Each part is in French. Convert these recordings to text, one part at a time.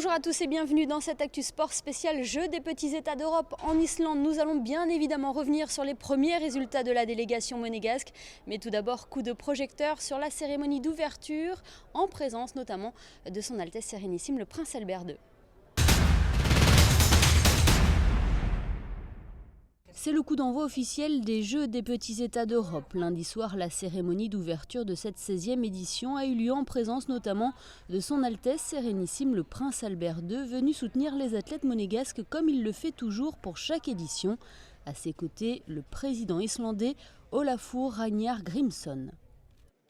Bonjour à tous et bienvenue dans cette Actu Sport spécial Jeux des petits États d'Europe en Islande. Nous allons bien évidemment revenir sur les premiers résultats de la délégation monégasque. Mais tout d'abord, coup de projecteur sur la cérémonie d'ouverture, en présence notamment de son Altesse Sérénissime le Prince Albert II. C'est le coup d'envoi officiel des Jeux des petits États d'Europe. Lundi soir, la cérémonie d'ouverture de cette 16e édition a eu lieu en présence notamment de son Altesse Sérénissime le Prince Albert II, venu soutenir les athlètes monégasques comme il le fait toujours pour chaque édition. À ses côtés, le président islandais Ólafur Ragnar Grímsson.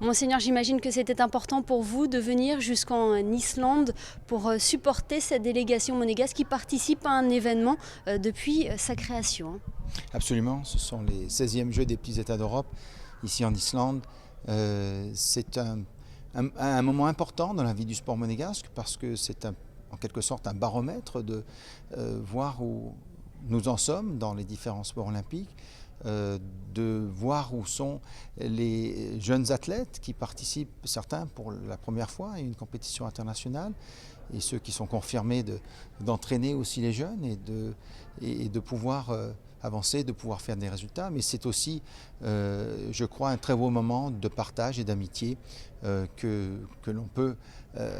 Monseigneur, j'imagine que c'était important pour vous de venir jusqu'en Islande pour supporter cette délégation monégasque qui participe à un événement depuis sa création. Absolument, ce sont les 16e Jeux des petits États d'Europe, ici en Islande. C'est un moment important dans la vie du sport monégasque parce que c'est en quelque sorte un baromètre de voir où nous en sommes dans les différents sports olympiques, de voir où sont les jeunes athlètes qui participent, certains pour la première fois à une compétition internationale, et ceux qui sont confirmés d'entraîner aussi les jeunes et de pouvoir avancer, de pouvoir faire des résultats. Mais c'est aussi, je crois, un très beau moment de partage et d'amitié que l'on peut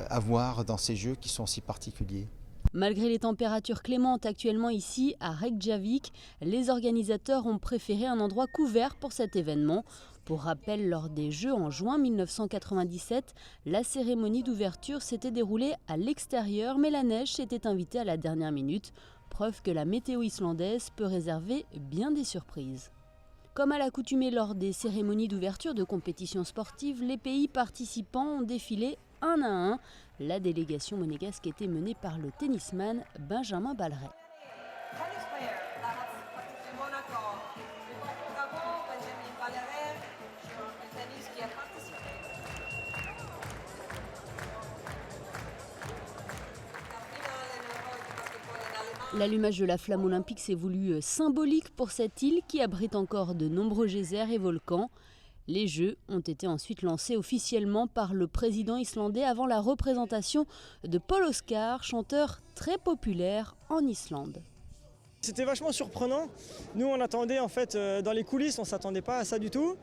avoir dans ces Jeux qui sont si particuliers. Malgré les températures clémentes actuellement ici à Reykjavik, les organisateurs ont préféré un endroit couvert pour cet événement. Pour rappel, lors des Jeux en juin 1997, la cérémonie d'ouverture s'était déroulée à l'extérieur, mais la neige s'était invitée à la dernière minute. Preuve que la météo islandaise peut réserver bien des surprises. Comme à l'accoutumée lors des cérémonies d'ouverture de compétitions sportives, les pays participants ont défilé un à un. La délégation monégasque était menée par le tennisman Benjamin Balleret. L'allumage de la flamme olympique s'est voulu symbolique pour cette île qui abrite encore de nombreux geysers et volcans. Les Jeux ont été ensuite lancés officiellement par le président islandais avant la représentation de Paul Óskar, chanteur très populaire en Islande. C'était vachement surprenant. Nous on attendait en fait dans les coulisses, on ne s'attendait pas à ça du tout.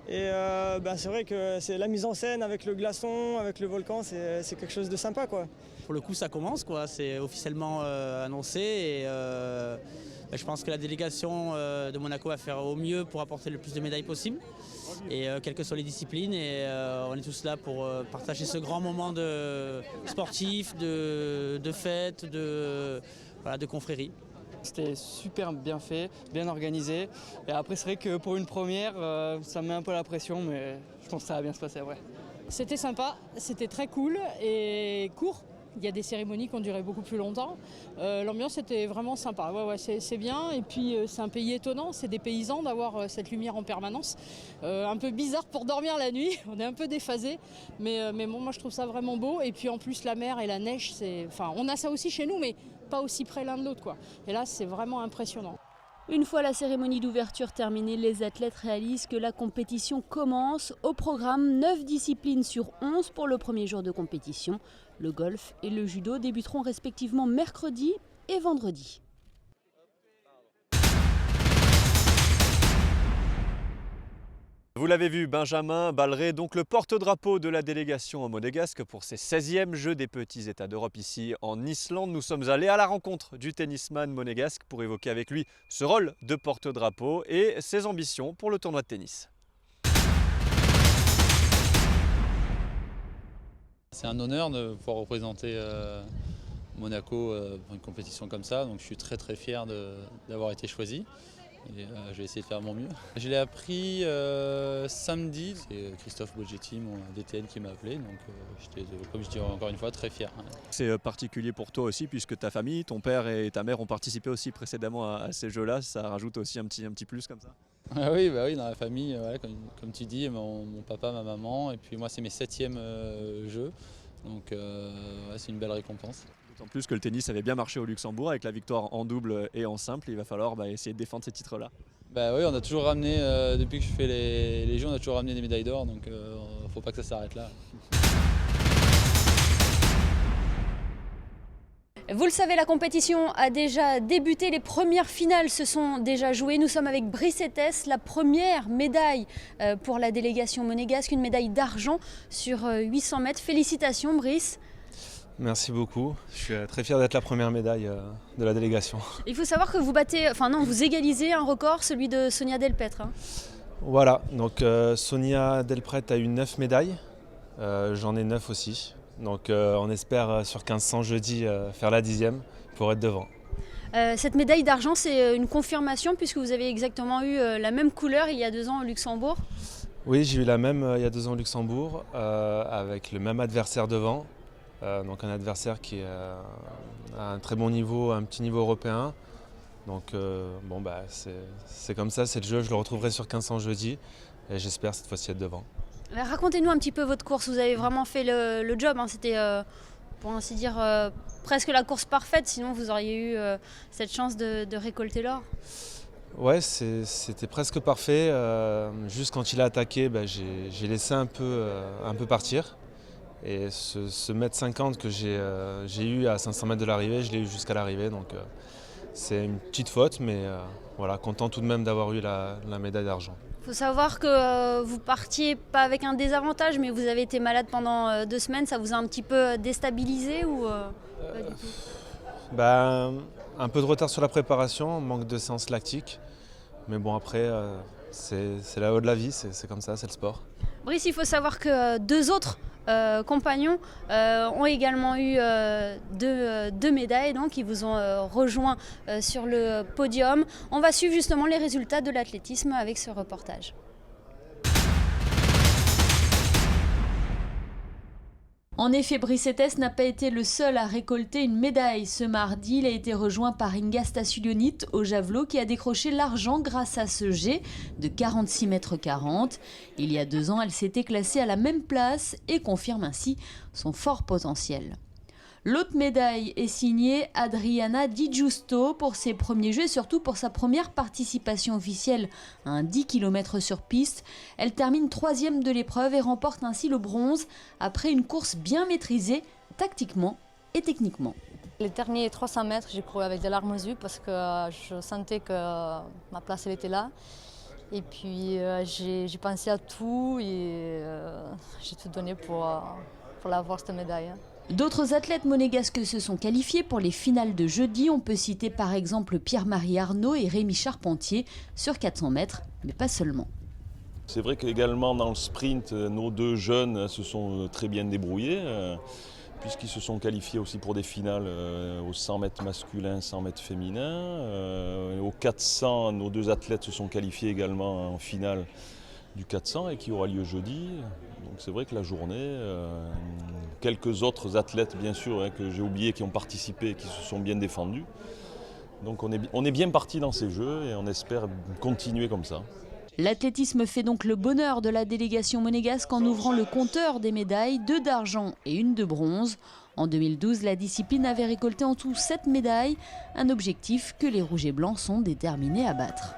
Et c'est vrai que c'est la mise en scène avec le glaçon, avec le volcan, c'est quelque chose de sympa, quoi. Pour le coup ça commence, quoi. C'est officiellement annoncé et je pense que la délégation de Monaco va faire au mieux pour apporter le plus de médailles possible. Et quelles que soient les disciplines, et on est tous là pour partager ce grand moment de sportif, de fête, de confrérie. C'était super bien fait, bien organisé. Et après, c'est vrai que pour une première, ça me met un peu la pression, mais je pense que ça va bien se passer après. C'était sympa, c'était très cool et court. Il y a des cérémonies qui ont duré beaucoup plus longtemps. L'ambiance était vraiment sympa. Ouais, c'est bien. Et puis c'est un pays étonnant, c'est des paysans d'avoir cette lumière en permanence. Un peu bizarre pour dormir la nuit, on est un peu déphasé. Mais bon, moi je trouve ça vraiment beau. Et puis en plus la mer et la neige, on a ça aussi chez nous, mais pas aussi près l'un de l'autre, quoi. Et là c'est vraiment impressionnant. Une fois la cérémonie d'ouverture terminée, les athlètes réalisent que la compétition commence. Au programme, 9 disciplines sur 11 pour le premier jour de compétition. Le golf et le judo débuteront respectivement mercredi et vendredi. Vous l'avez vu, Benjamin Balleret, donc le porte-drapeau de la délégation monégasque pour ces 16e Jeux des petits États d'Europe ici en Islande. Nous sommes allés à la rencontre du tennisman monégasque pour évoquer avec lui ce rôle de porte-drapeau et ses ambitions pour le tournoi de tennis. C'est un honneur de pouvoir représenter Monaco pour une compétition comme ça, donc je suis très fier d'avoir été choisi. Et je vais essayer de faire mon mieux. Je l'ai appris samedi, c'est Christophe Boggetti, mon DTN, qui m'a appelé, donc j'étais, comme je dis encore une fois, très fier. C'est particulier pour toi aussi puisque ta famille, ton père et ta mère ont participé aussi précédemment à ces Jeux-là, ça rajoute aussi un petit plus comme ça? Ah oui, oui, dans la famille, ouais, comme tu dis, mon papa, ma maman, et puis moi c'est mes 7e Jeux, donc c'est une belle récompense. D'autant plus que le tennis avait bien marché au Luxembourg avec la victoire en double et en simple. Il va falloir essayer de défendre ces titres-là. Oui, on a toujours ramené, depuis que je fais les Jeux, on a toujours ramené des médailles d'or, donc il ne faut pas que ça s'arrête là. Vous le savez, la compétition a déjà débuté, les premières finales se sont déjà jouées. Nous sommes avec Brice Etès, la première médaille pour la délégation monégasque, une médaille d'argent sur 800 mètres. Félicitations Brice. Merci beaucoup, je suis très fier d'être la première médaille de la délégation. Il faut savoir que vous égalisez un record, celui de Sonia Delpetre. Voilà, donc Sonia Delpetre a eu 9 médailles, j'en ai 9 aussi. Donc on espère sur 1500 jeudi faire la 10e pour être devant. Cette médaille d'argent, c'est une confirmation puisque vous avez exactement eu la même couleur il y a 2 ans au Luxembourg. Oui, j'ai eu la même il y a 2 ans au Luxembourg avec le même adversaire devant. Donc un adversaire qui a un très bon niveau, un petit niveau européen. Donc c'est comme ça, c'est le jeu, je le retrouverai sur 1500 jeudi et j'espère cette fois-ci être devant. Racontez-nous un petit peu votre course, vous avez vraiment fait le job, hein. C'était pour ainsi dire presque la course parfaite, sinon vous auriez eu cette chance de récolter l'or. Ouais, c'était presque parfait, juste quand il a attaqué, j'ai laissé un peu partir. Et ce mètre 50 que j'ai eu à 500 mètres de l'arrivée, je l'ai eu jusqu'à l'arrivée, donc c'est une petite faute, mais voilà, content tout de même d'avoir eu la médaille d'argent. Il faut savoir que vous partiez pas avec un désavantage, mais vous avez été malade pendant 2 semaines. Ça vous a un petit peu déstabilisé ou pas du tout? Un peu de retard sur la préparation, manque de séance lactique. Mais bon, après, c'est la haut de la vie, c'est comme ça, c'est le sport. Brice, il faut savoir que 2 autres compagnons ont également eu 2 médailles, donc ils vous ont rejoint sur le podium. On va suivre justement les résultats de l'athlétisme avec ce reportage. En effet, Brice Etès n'a pas été le seul à récolter une médaille. Ce mardi, il a été rejoint par Inga Stasiulionit au javelot qui a décroché l'argent grâce à ce jet de 46,40 m. Il y a 2 ans, elle s'était classée à la même place et confirme ainsi son fort potentiel. L'autre médaille est signée Adriana Di Giusto pour ses premiers jeux et surtout pour sa première participation officielle à un 10 km sur piste. Elle termine 3e de l'épreuve et remporte ainsi le bronze après une course bien maîtrisée tactiquement et techniquement. Les derniers 300 mètres, j'ai couru avec des larmes aux yeux parce que je sentais que ma place elle était là. Et puis j'ai pensé à tout et j'ai tout donné pour l'avoir cette médaille. D'autres athlètes monégasques se sont qualifiés pour les finales de jeudi. On peut citer par exemple Pierre-Marie Arnaud et Rémi Charpentier sur 400 mètres, mais pas seulement. C'est vrai qu'également dans le sprint, nos 2 jeunes se sont très bien débrouillés, puisqu'ils se sont qualifiés aussi pour des finales aux 100 mètres masculins, 100 mètres féminins. Aux 400, nos 2 athlètes se sont qualifiés également en finale du 400 et qui aura lieu jeudi. Donc c'est vrai que la journée, quelques autres athlètes bien sûr que j'ai oubliés qui ont participé et qui se sont bien défendus. Donc on est bien parti dans ces jeux et on espère continuer comme ça. L'athlétisme fait donc le bonheur de la délégation monégasque en ouvrant le compteur des médailles, 2 d'argent et 1 de bronze. En 2012, la discipline avait récolté en tout 7 médailles, un objectif que les rouges et blancs sont déterminés à battre.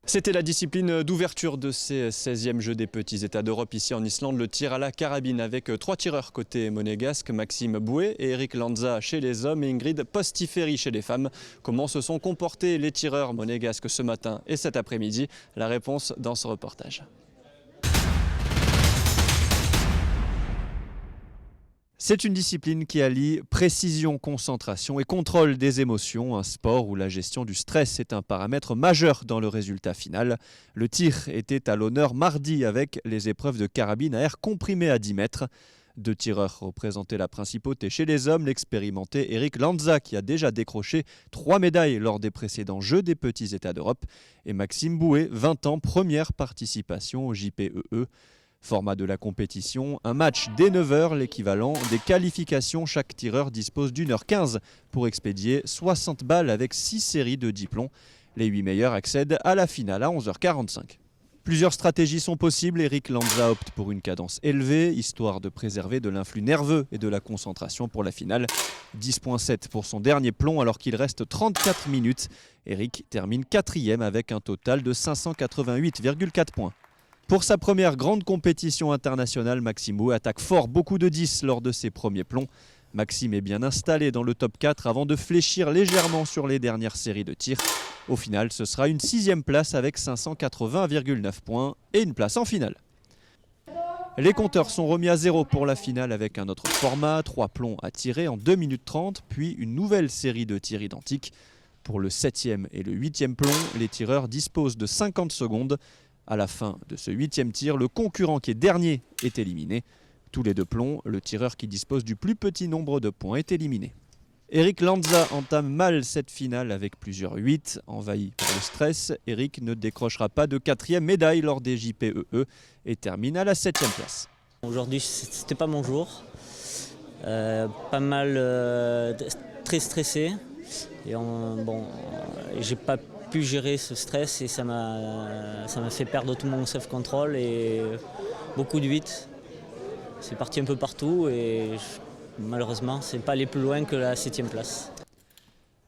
C'était la discipline d'ouverture de ces 16e Jeux des petits États d'Europe ici en Islande, le tir à la carabine avec 3 tireurs côté monégasque, Maxime Bouet et Eric Lanza chez les hommes et Ingrid Postiferi chez les femmes. Comment se sont comportés les tireurs monégasques ce matin et cet après-midi? La réponse dans ce reportage. C'est une discipline qui allie précision, concentration et contrôle des émotions, un sport où la gestion du stress est un paramètre majeur dans le résultat final. Le tir était à l'honneur mardi avec les épreuves de carabine à air comprimé à 10 mètres. 2 tireurs représentaient la principauté chez les hommes, l'expérimenté Eric Lanza qui a déjà décroché 3 médailles lors des précédents Jeux des petits États d'Europe et Maxime Bouet, 20 ans, première participation au JPEE. Format de la compétition, un match dès 9h, l'équivalent des qualifications. Chaque tireur dispose d'1h15 pour expédier 60 balles avec 6 séries de 10 plombs. Les 8 meilleurs accèdent à la finale à 11h45. Plusieurs stratégies sont possibles. Eric Lanza opte pour une cadence élevée, histoire de préserver de l'influx nerveux et de la concentration pour la finale. 10,7 pour son dernier plomb alors qu'il reste 34 minutes. Eric termine 4e avec un total de 588,4 points. Pour sa première grande compétition internationale, Maxime Bouet attaque fort, beaucoup de 10 lors de ses premiers plombs. Maxime est bien installé dans le top 4 avant de fléchir légèrement sur les dernières séries de tirs. Au final, ce sera une 6e place avec 580,9 points et une place en finale. Les compteurs sont remis à 0 pour la finale avec un autre format, 3 plombs à tirer en 2 minutes 30, puis une nouvelle série de tirs identiques. Pour le 7e et le 8e plomb, les tireurs disposent de 50 secondes. À la fin de ce 8e tir, le concurrent qui est dernier est éliminé. Tous les 2 plombs, le tireur qui dispose du plus petit nombre de points est éliminé. Eric Lanza entame mal cette finale avec plusieurs 8. Envahi par le stress, Eric ne décrochera pas de 4e médaille lors des JPEE et termine à la 7e place. Aujourd'hui, c'était pas mon jour. Pas mal très stressé. Et j'ai pas pu gérer ce stress et ça m'a fait perdre tout mon self-control et beaucoup de 8. C'est parti un peu partout et malheureusement, c'est pas allé plus loin que la 7e place.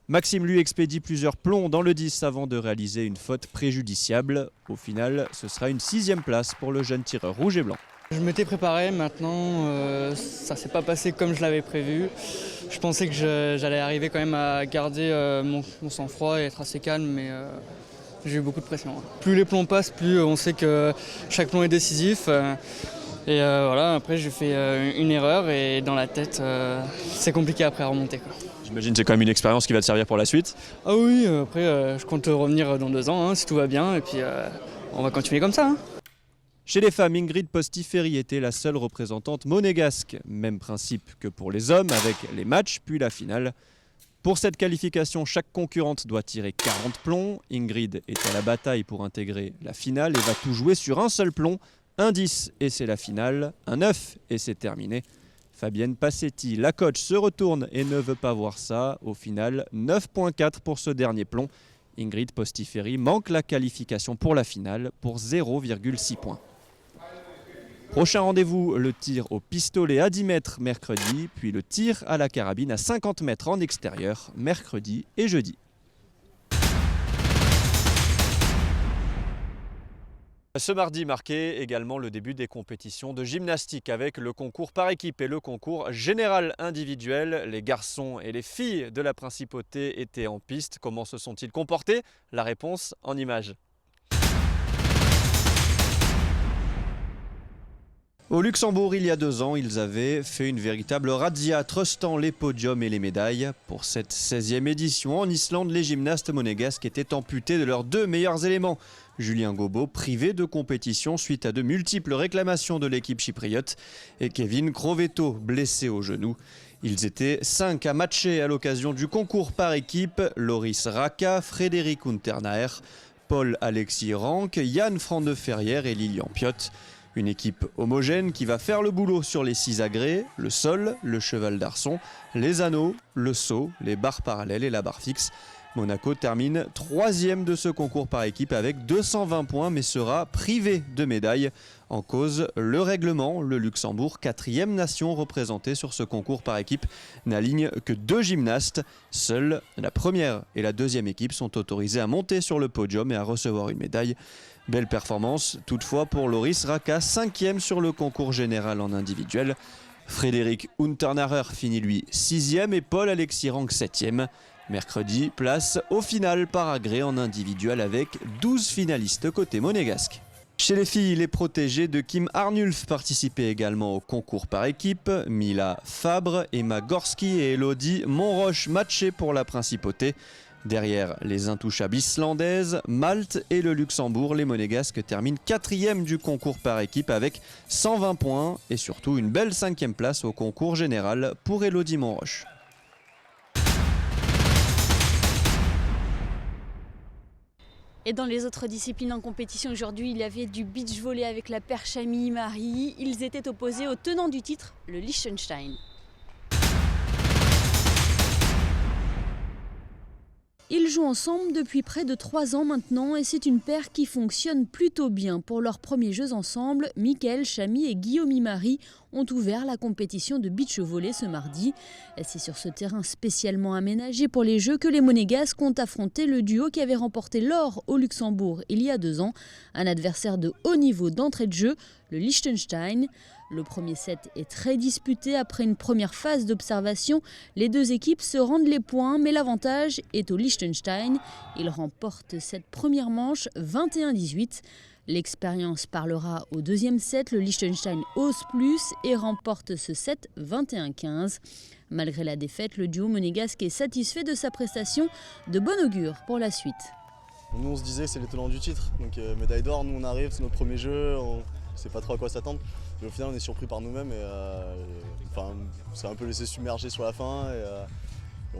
Maxime lui expédie plusieurs plombs dans le 10 avant de réaliser une faute préjudiciable. Au final, ce sera une 6e place pour le jeune tireur rouge et blanc. Je m'étais préparé, maintenant ça ne s'est pas passé comme je l'avais prévu. Je pensais que j'allais arriver quand même à garder mon sang-froid et être assez calme, mais j'ai eu beaucoup de pression. Plus les plombs passent, plus on sait que chaque plomb est décisif. Et voilà, après j'ai fait une erreur et dans la tête, c'est compliqué après à remonter, quoi. J'imagine que c'est quand même une expérience qui va te servir pour la suite. Ah oui, après je compte revenir dans 2 ans, si tout va bien, et puis on va continuer comme ça. Chez les femmes, Ingrid Postiferri était la seule représentante monégasque. Même principe que pour les hommes avec les matchs puis la finale. Pour cette qualification, chaque concurrente doit tirer 40 plombs. Ingrid est à la bataille pour intégrer la finale et va tout jouer sur un seul plomb. Un 10 et c'est la finale, un 9 et c'est terminé. Fabienne Passetti, la coach, se retourne et ne veut pas voir ça. Au final, 9.4 pour ce dernier plomb. Ingrid Postiferri manque la qualification pour la finale pour 0,6 points. Prochain rendez-vous, le tir au pistolet à 10 mètres mercredi, puis le tir à la carabine à 50 mètres en extérieur mercredi et jeudi. Ce mardi marquait également le début des compétitions de gymnastique avec le concours par équipe et le concours général individuel. Les garçons et les filles de la principauté étaient en piste. Comment se sont-ils comportés? La réponse en images. Au Luxembourg, il y a 2 ans, ils avaient fait une véritable razzia, trustant les podiums et les médailles. Pour cette 16e édition, en Islande, les gymnastes monégasques étaient amputés de leurs 2 meilleurs éléments. Julien Gobo, privé de compétition suite à de multiples réclamations de l'équipe chypriote, et Kevin Crovetto, blessé au genou. Ils étaient 5 à matcher à l'occasion du concours par équipe. Loris Raka, Frédéric Unternaer, Paul-Alexis Rank, Yann Frandeferrière et Lilian Piot. Une équipe homogène qui va faire le boulot sur les 6 agrès, le sol, le cheval d'arçon, les anneaux, le saut, les barres parallèles et la barre fixe. Monaco termine 3e de ce concours par équipe avec 220 points mais sera privé de médailles. En cause, le règlement, le Luxembourg, 4e nation représentée sur ce concours par équipe, n'aligne que 2 gymnastes. Seules la première et la 2e équipe sont autorisées à monter sur le podium et à recevoir une médaille. Belle performance toutefois pour Loris Raka, 5e sur le concours général en individuel. Frédéric Unternaer finit lui 6e et Paul-Alexis Rank 7e. Mercredi, place au final par agrès en individuel avec 12 finalistes côté monégasque. Chez les filles, les protégées de Kim Arnulf participaient également au concours par équipe. Mila Fabre, Emma Gorski et Elodie Monroche matchaient pour la principauté. Derrière les intouchables islandaises, Malte et le Luxembourg, les monégasques terminent 4e du concours par équipe avec 120 points et surtout une belle 5e place au concours général pour Elodie Monroche. Et dans les autres disciplines en compétition aujourd'hui, il y avait du beach volley avec la perche Ami Marie. Ils étaient opposés au tenant du titre, le Liechtenstein. Ils jouent ensemble depuis près de 3 ans maintenant et c'est une paire qui fonctionne plutôt bien. Pour leurs premiers jeux ensemble, Mickaël Chamy et Guillaume Imari ont ouvert la compétition de beach volley ce mardi. C'est sur ce terrain spécialement aménagé pour les Jeux que les Monégasques ont affronté le duo qui avait remporté l'or au Luxembourg il y a 2 ans. Un adversaire de haut niveau d'entrée de jeu, le Liechtenstein. Le premier set est très disputé. Après une première phase d'observation, les deux équipes se rendent les points, mais l'avantage est au Liechtenstein. Il remporte cette première manche 21-18. L'expérience parlera au deuxième set. Le Liechtenstein ose plus et remporte ce set 21-15. Malgré la défaite, le duo monégasque est satisfait de sa prestation, de bon augure pour la suite. Nous on se disait c'est les tenants du titre, donc médaille d'or, nous on arrive, c'est notre premier jeu, on ne sait pas trop à quoi s'attendre. Mais au final on est surpris par nous-mêmes et on s'est un peu laissé submerger sur la fin et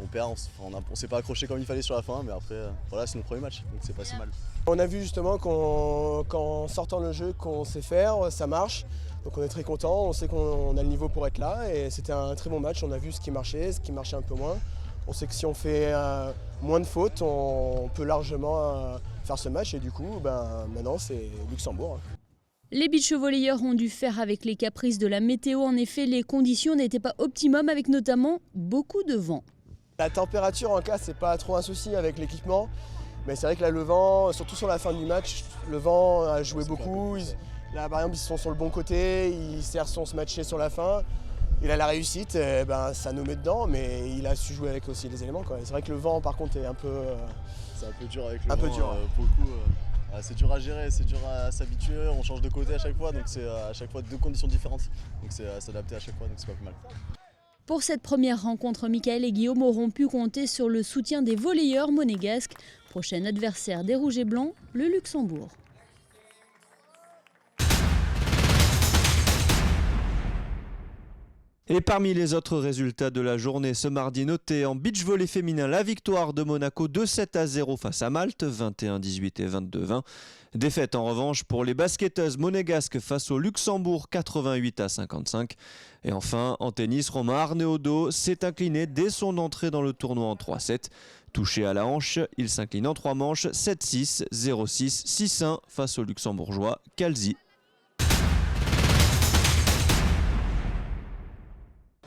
on perd, on s'est pas accroché comme il fallait sur la fin, mais après voilà, c'est notre premier match, donc c'est pas si mal. On a vu justement qu'en sortant le jeu qu'on sait faire, ça marche. Donc on est très content, on sait qu'on a le niveau pour être là et c'était un très bon match, on a vu ce qui marchait un peu moins. On sait que si on fait moins de fautes, on peut largement faire ce match et du coup maintenant c'est Luxembourg. Les beach-volleyeurs ont dû faire avec les caprices de la météo. En effet, les conditions n'étaient pas optimum avec notamment beaucoup de vent. La température en cas, c'est pas trop un souci avec l'équipement. Mais c'est vrai que là, le vent, surtout sur la fin du match, le vent a joué beaucoup. Là, par exemple, ils sont sur le bon côté, ils serrent se matcher sur la fin. Il a la réussite, ça nous met dedans, mais il a su jouer avec aussi les éléments. C'est vrai que le vent, par contre, est un peu... c'est un peu dur avec le vent, pour le coup. C'est dur à gérer, c'est dur à s'habituer, on change de côté à chaque fois, donc c'est à chaque fois 2 conditions différentes. Donc c'est à s'adapter à chaque fois, donc c'est pas plus mal. Pour cette première rencontre, Mickaël et Guillaume auront pu compter sur le soutien des volleyeurs monégasques. Prochain adversaire des Rouges et Blancs, le Luxembourg. Et parmi les autres résultats de la journée ce mardi, notez en beach volley féminin la victoire de Monaco 2-7-0 face à Malte, 21-18 et 22-20. Défaite en revanche pour les basketteuses monégasques face au Luxembourg, 88-55. Et enfin, en tennis, Romain Arneaudo s'est incliné dès son entrée dans le tournoi en 3-7. Touché à la hanche, il s'incline en 3 manches, 7-6, 0-6, 6-1 face au luxembourgeois Calzi.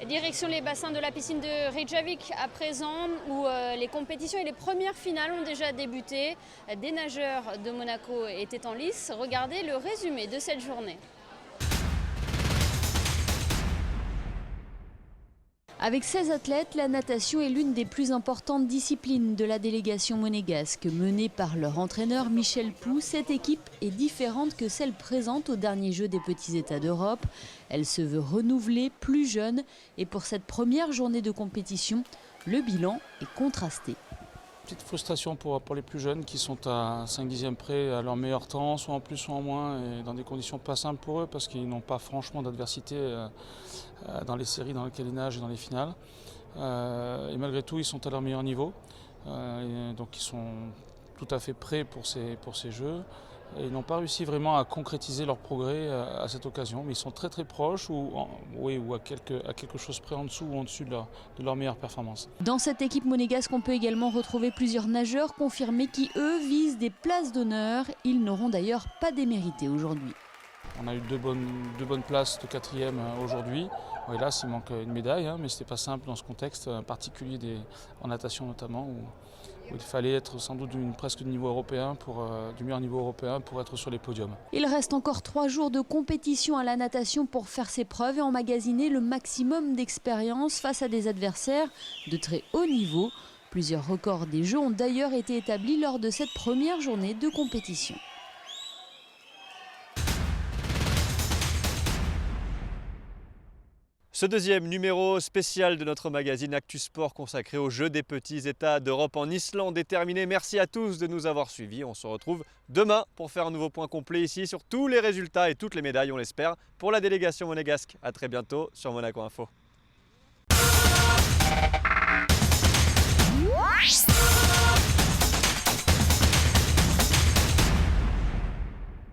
Direction les bassins de la piscine de Reykjavik à présent où les compétitions et les premières finales ont déjà débuté. Des nageurs de Monaco étaient en lice. Regardez le résumé de cette journée. Avec 16 athlètes, la natation est l'une des plus importantes disciplines de la délégation monégasque. Menée par leur entraîneur Michel Pou, cette équipe est différente que celle présente au dernier jeu des petits États d'Europe. Elle se veut renouvelée, plus jeune, et pour cette première journée de compétition, le bilan est contrasté. Petite frustration pour les plus jeunes qui sont à 5/10 près à leur meilleur temps, soit en plus soit en moins, et dans des conditions pas simples pour eux parce qu'ils n'ont pas franchement d'adversité dans les séries dans lesquelles ils nagent et dans les finales. Et malgré tout, ils sont à leur meilleur niveau, donc ils sont tout à fait prêts pour ces jeux. Et ils n'ont pas réussi vraiment à concrétiser leur progrès à cette occasion, mais ils sont très très proches ou à quelque chose près en dessous ou en dessus de leur meilleure performance. Dans cette équipe monégasque, on peut également retrouver plusieurs nageurs confirmés qui, eux, visent des places d'honneur. Ils n'auront d'ailleurs pas démérité aujourd'hui. On a eu deux bonnes places de 4e aujourd'hui. Hélas, il manque une médaille, mais ce n'était pas simple dans ce contexte particulier en natation notamment, où il fallait être sans doute presque du niveau européen, du meilleur niveau européen pour être sur les podiums. Il reste encore 3 jours de compétition à la natation pour faire ses preuves et emmagasiner le maximum d'expérience face à des adversaires de très haut niveau. Plusieurs records des Jeux ont d'ailleurs été établis lors de cette première journée de compétition. Ce deuxième numéro spécial de notre magazine Actu Sport consacré aux Jeux des petits États d'Europe en Islande est terminé. Merci à tous de nous avoir suivis. On se retrouve demain pour faire un nouveau point complet ici sur tous les résultats et toutes les médailles, on l'espère, pour la délégation monégasque. A très bientôt sur Monaco Info.